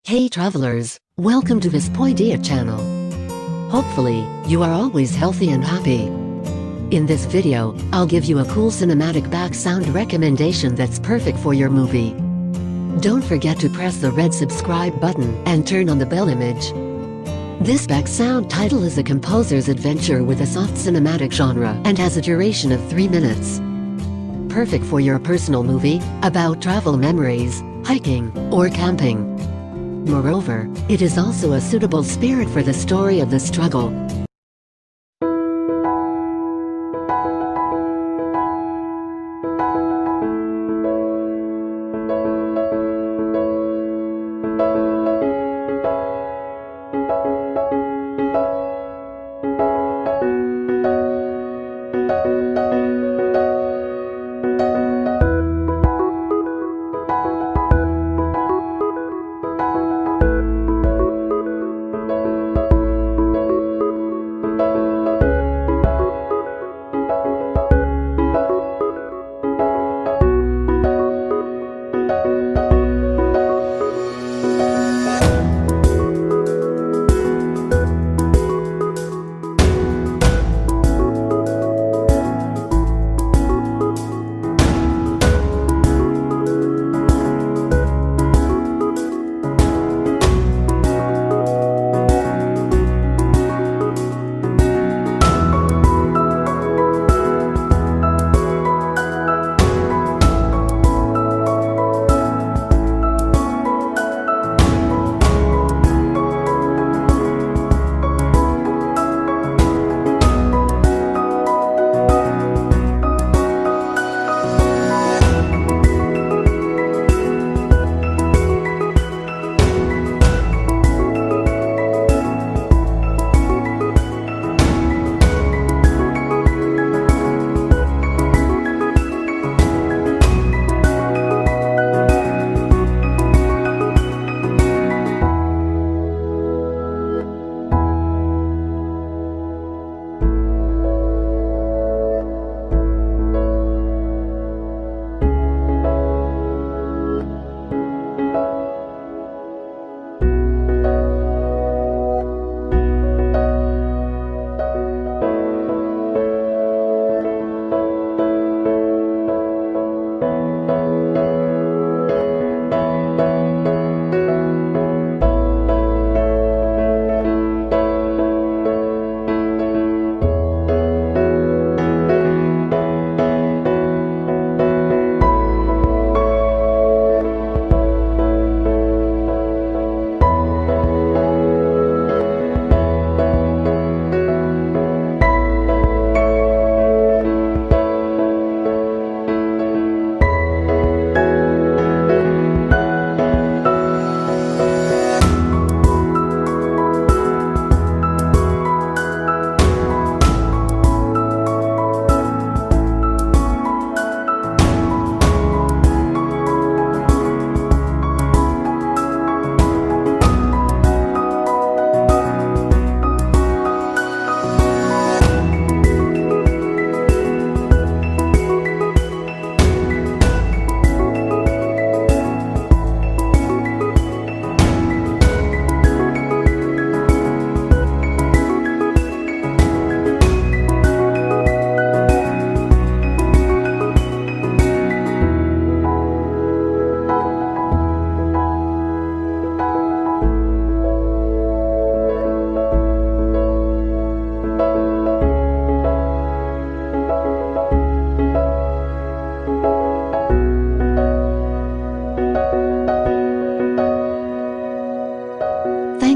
Hey travelers, welcome to Vespa channel. Hopefully, you are always healthy and happy. In this video, I'll give you a cool cinematic back sound recommendation that's perfect for your movie. Don't forget to press the red subscribe button and turn on the bell image. This back sound title is a composer's adventure with a soft cinematic genre and has a duration of 3 minutes. Perfect for your personal movie, about travel memories, hiking, or camping. Moreover, it is also a suitable spirit for the story of the struggle.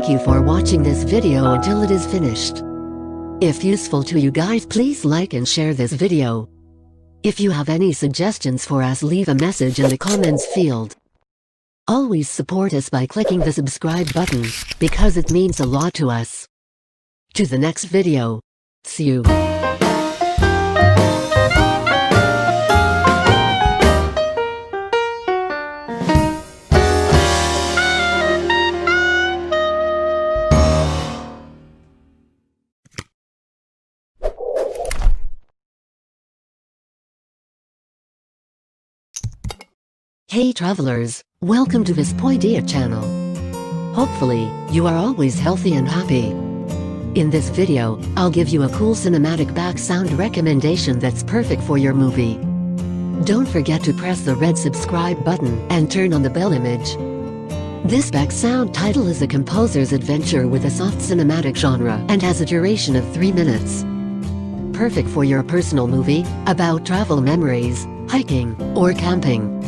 Thank you for watching this video until it is finished. If useful to you guys, please like and share this video. If you have any suggestions for us, leave a message in the comments field. Always support us by clicking the subscribe button, because it means a lot to us. To the next video. See you. Hey travelers, welcome to Vespa channel. Hopefully, you are always healthy and happy. In this video, I'll give you a cool cinematic back sound recommendation that's perfect for your movie. Don't forget to press the red subscribe button and turn on the bell image. This back sound title is a composer's adventure with a soft cinematic genre and has a duration of 3 minutes. Perfect for your personal movie, about travel memories, hiking, or camping.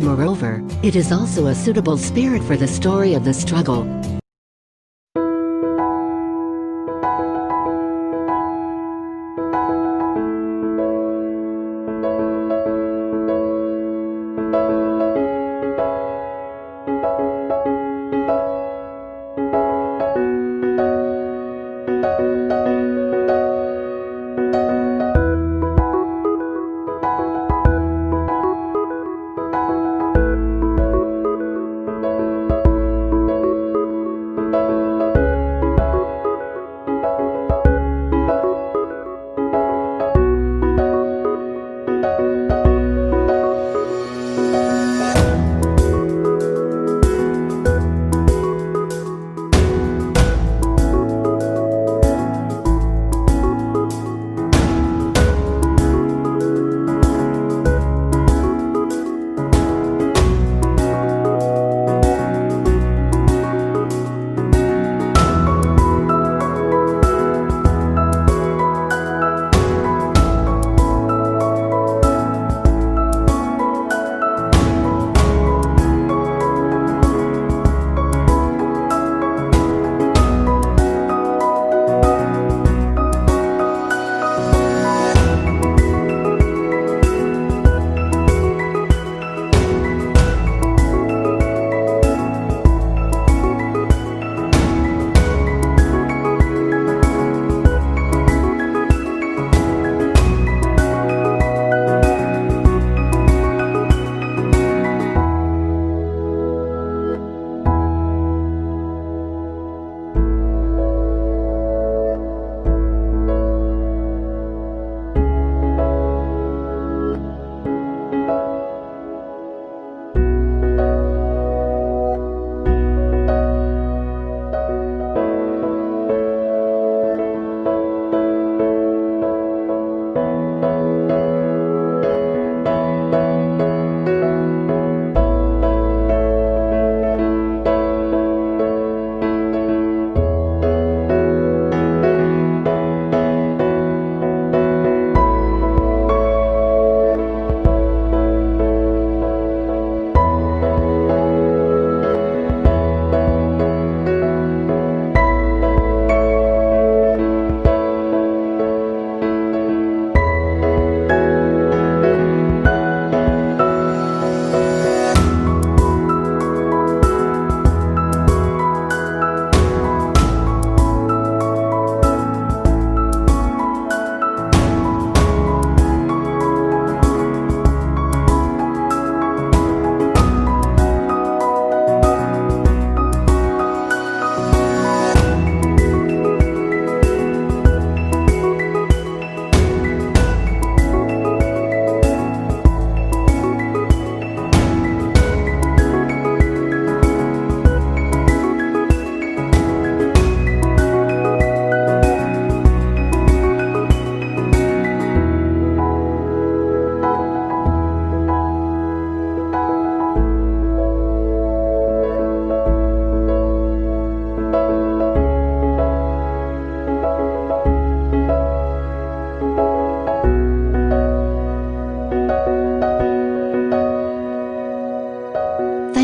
Moreover, it is also a suitable spirit for the story of the struggle.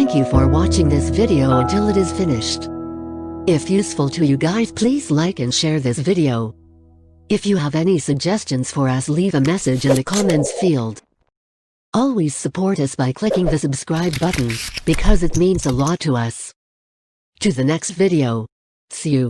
Thank you for watching this video until it is finished. If useful to you guys, please like and share this video. If you have any suggestions for us, leave a message in the comments field. Always support us by clicking the subscribe button, because it means a lot to us. To the next video. See you.